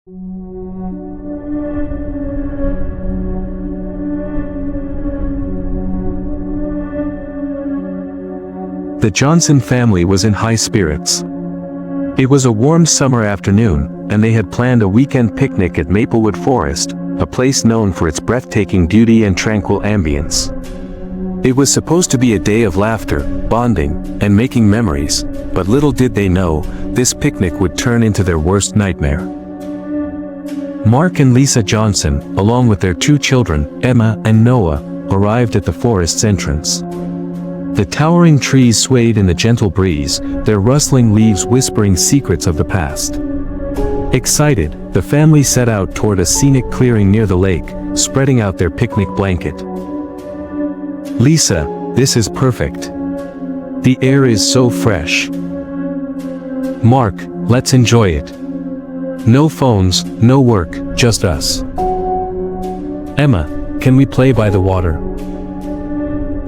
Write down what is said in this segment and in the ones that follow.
The Johnson family was in high spirits. It was a warm summer afternoon, and they had planned a weekend picnic at Maplewood Forest, a place known for its breathtaking beauty and tranquil ambience. It was supposed to be a day of laughter, bonding, and making memories, but little did they know, this picnic would turn into their worst nightmare. Mark and Lisa Johnson, along with their two children, Emma and Noah, arrived at the forest's entrance. The towering trees swayed in the gentle breeze, their rustling leaves whispering secrets of the past. Excited, the family set out toward a scenic clearing near the lake, spreading out their picnic blanket. "Lisa, this is perfect. The air is so fresh." "Mark, let's enjoy it. No phones, no work, just us." "Emma, can we play by the water?"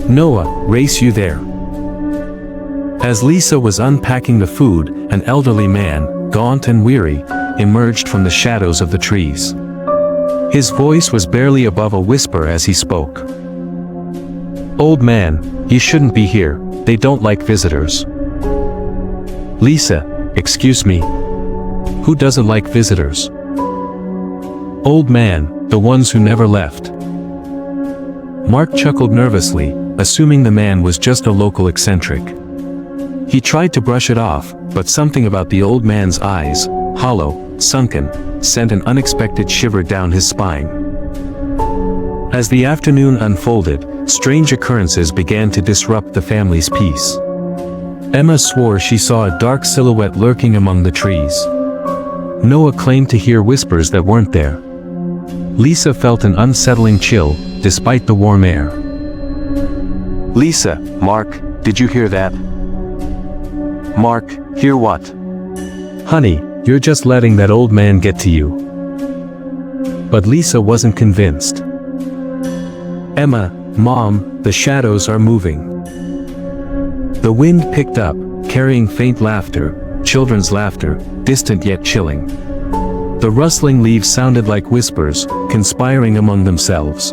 "Noah, race you there." As Lisa was unpacking the food, an elderly man, gaunt and weary, emerged from the shadows of the trees. His voice was barely above a whisper as he spoke. "Old man, you shouldn't be here, they don't like visitors." "Lisa, excuse me. Who doesn't like visitors?" "Old man, the ones who never left." Mark chuckled nervously, assuming the man was just a local eccentric. He tried to brush it off, but something about the old man's eyes, hollow, sunken, sent an unexpected shiver down his spine. As the afternoon unfolded, strange occurrences began to disrupt the family's peace. Emma swore she saw a dark silhouette lurking among the trees. Noah claimed to hear whispers that weren't there. Lisa felt an unsettling chill, despite the warm air. "Lisa, Mark, did you hear that?" "Mark, hear what?" "Honey, you're just letting that old man get to you." But Lisa wasn't convinced. "Emma, Mom, the shadows are moving." The wind picked up, carrying faint laughter, children's laughter, distant yet chilling. The rustling leaves sounded like whispers, conspiring among themselves.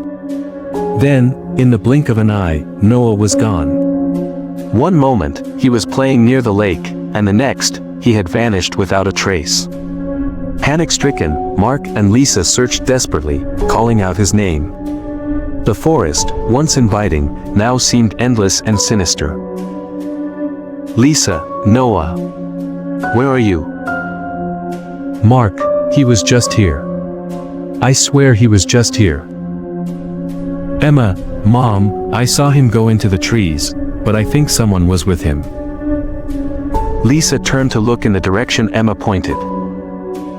Then, in the blink of an eye, Noah was gone. One moment, he was playing near the lake, and the next, he had vanished without a trace. Panic-stricken, Mark and Lisa searched desperately, calling out his name. The forest, once inviting, now seemed endless and sinister. "Lisa, Noah. Where are you?" "Mark, he was just here. I swear he was just here." "Emma, Mom, I saw him go into the trees, but I think someone was with him." Lisa turned to look in the direction Emma pointed.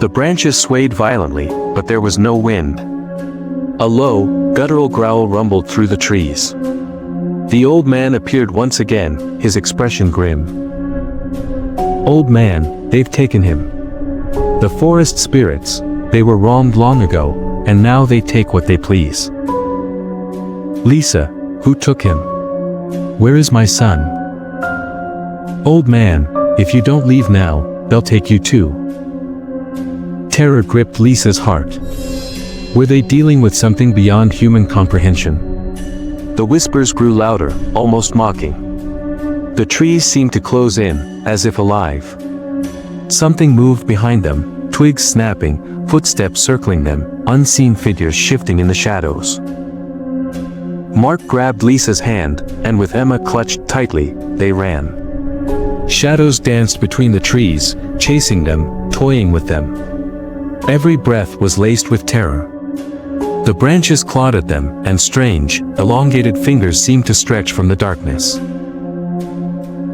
The branches swayed violently, but there was no wind. A low, guttural growl rumbled through the trees. The old man appeared once again, his expression grim. "Old man, they've taken him. The forest spirits, they were wronged long ago, and now they take what they please." "Lisa, who took him? Where is my son?" "Old man, if you don't leave now, they'll take you too." Terror gripped Lisa's heart. Were they dealing with something beyond human comprehension? The whispers grew louder, almost mocking. The trees seemed to close in, as if alive. Something moved behind them, twigs snapping, footsteps circling them, unseen figures shifting in the shadows. Mark grabbed Lisa's hand, and with Emma clutched tightly, they ran. Shadows danced between the trees, chasing them, toying with them. Every breath was laced with terror. The branches clawed at them, and strange, elongated fingers seemed to stretch from the darkness.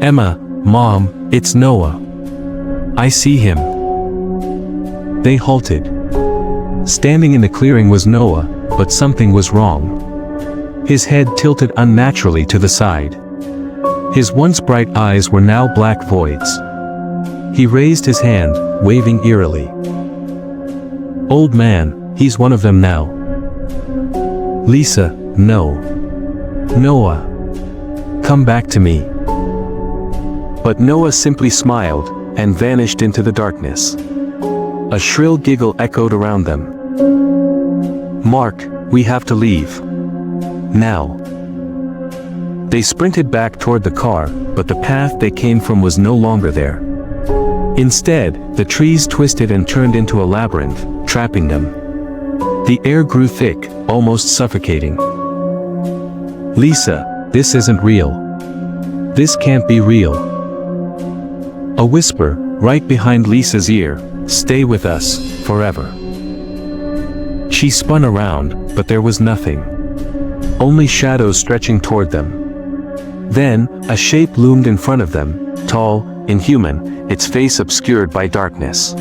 "Emma, Mom, it's Noah. I see him." They halted. Standing in the clearing was Noah, but something was wrong. His head tilted unnaturally to the side. His once bright eyes were now black voids. He raised his hand, waving eerily. "Old man, he's one of them now." "Lisa, no. Noah. Come back to me." But Noah simply smiled, and vanished into the darkness. A shrill giggle echoed around them. "Mark, we have to leave. Now." They sprinted back toward the car, but the path they came from was no longer there. Instead, the trees twisted and turned into a labyrinth, trapping them. The air grew thick, almost suffocating. "Lisa, this isn't real. This can't be real." A whisper, right behind Lisa's ear, "Stay with us, forever." She spun around, but there was nothing. Only shadows stretching toward them. Then, a shape loomed in front of them, tall, inhuman, its face obscured by darkness.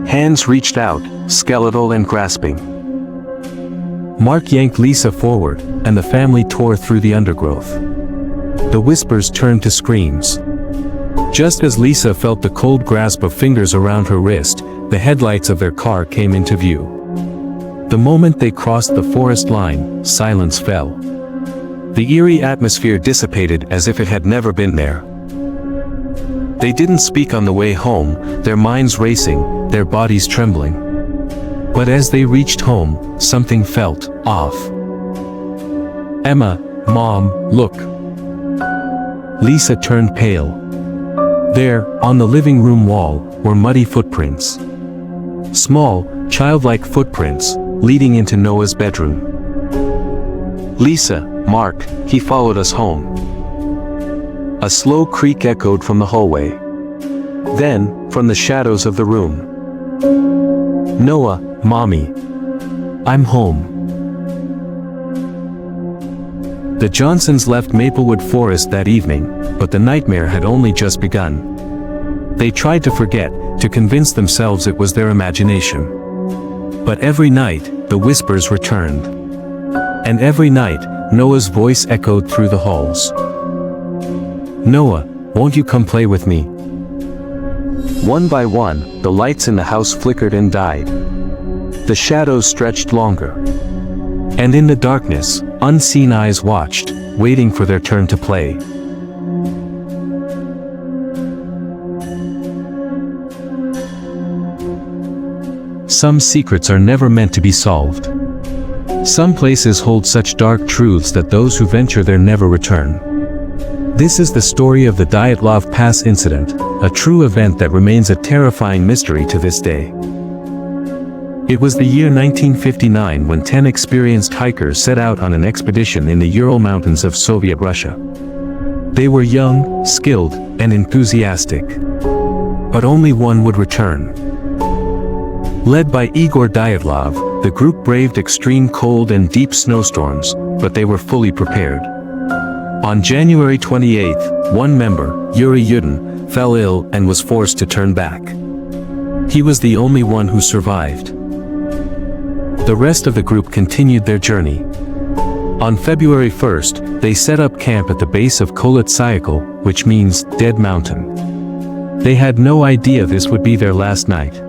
Hands reached out, skeletal and grasping. Mark yanked Lisa forward, and the family tore through the undergrowth. The whispers turned to screams. Just as Lisa felt the cold grasp of fingers around her wrist, the headlights of their car came into view. The moment they crossed the forest line, silence fell. The eerie atmosphere dissipated as if it had never been there. They didn't speak on the way home, their minds racing, their bodies trembling. But as they reached home, something felt off. "Emma, Mom, look." Lisa turned pale. There, on the living room wall, were muddy footprints. Small, childlike footprints, leading into Noah's bedroom. "Lisa, Mark, he followed us home." A slow creak echoed from the hallway. Then, from the shadows of the room. "Noah, Mommy. I'm home." The Johnsons left Maplewood Forest that evening, but the nightmare had only just begun. They tried to forget, to convince themselves it was their imagination. But every night, the whispers returned. And every night, Noah's voice echoed through the halls. "Noah, won't you come play with me?" One by one, the lights in the house flickered and died. The shadows stretched longer. And in the darkness, unseen eyes watched, waiting for their turn to play. Some secrets are never meant to be solved. Some places hold such dark truths that those who venture there never return. This is the story of the Dyatlov Pass incident, a true event that remains a terrifying mystery to this day. It was the year 1959 when 10 experienced hikers set out on an expedition in the Ural Mountains of Soviet Russia. They were young, skilled, and enthusiastic. But only one would return. Led by Igor Dyatlov, the group braved extreme cold and deep snowstorms, but they were fully prepared. On January 28, one member, Yuri Yudin, fell ill and was forced to turn back. He was the only one who survived. The rest of the group continued their journey. On February 1st, they set up camp at the base of Kolotsyakal, which means Dead Mountain. They had no idea this would be their last night.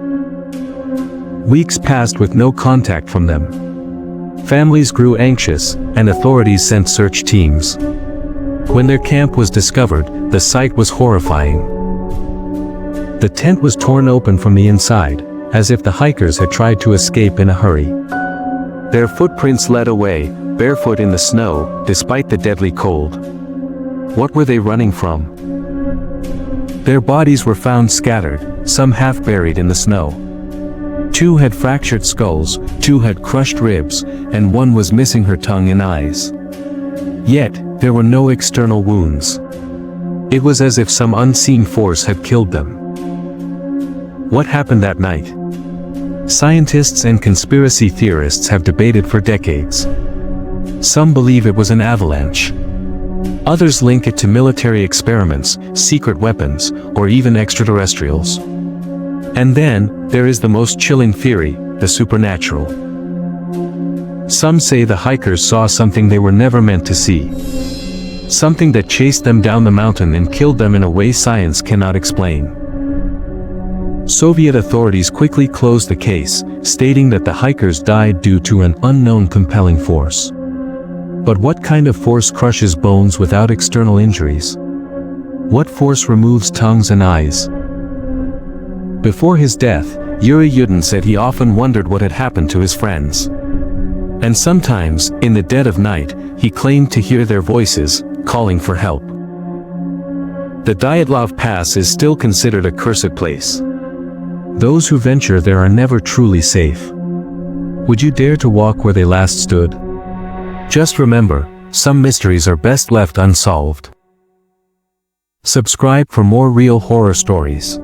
Weeks passed with no contact from them. Families grew anxious, and authorities sent search teams. When their camp was discovered, the sight was horrifying. The tent was torn open from the inside, as if the hikers had tried to escape in a hurry. Their footprints led away, barefoot in the snow, despite the deadly cold. What were they running from? Their bodies were found scattered, some half buried in the snow. 2 had fractured skulls, 2 had crushed ribs, and 1 was missing her tongue and eyes. Yet, there were no external wounds. It was as if some unseen force had killed them. What happened that night? Scientists and conspiracy theorists have debated for decades. Some believe it was an avalanche. Others link it to military experiments, secret weapons, or even extraterrestrials. And then, there is the most chilling theory, the supernatural. Some say the hikers saw something they were never meant to see. Something that chased them down the mountain and killed them in a way science cannot explain. Soviet authorities quickly closed the case, stating that the hikers died due to an unknown compelling force. But what kind of force crushes bones without external injuries? What force removes tongues and eyes? Before his death, Eerie said he often wondered what had happened to his friends. And sometimes, in the dead of night, he claimed to hear their voices, calling for help. The Dyatlov Pass is still considered a cursed place. Those who venture there are never truly safe. Would you dare to walk where they last stood? Just remember, some mysteries are best left unsolved. Subscribe for more real horror stories.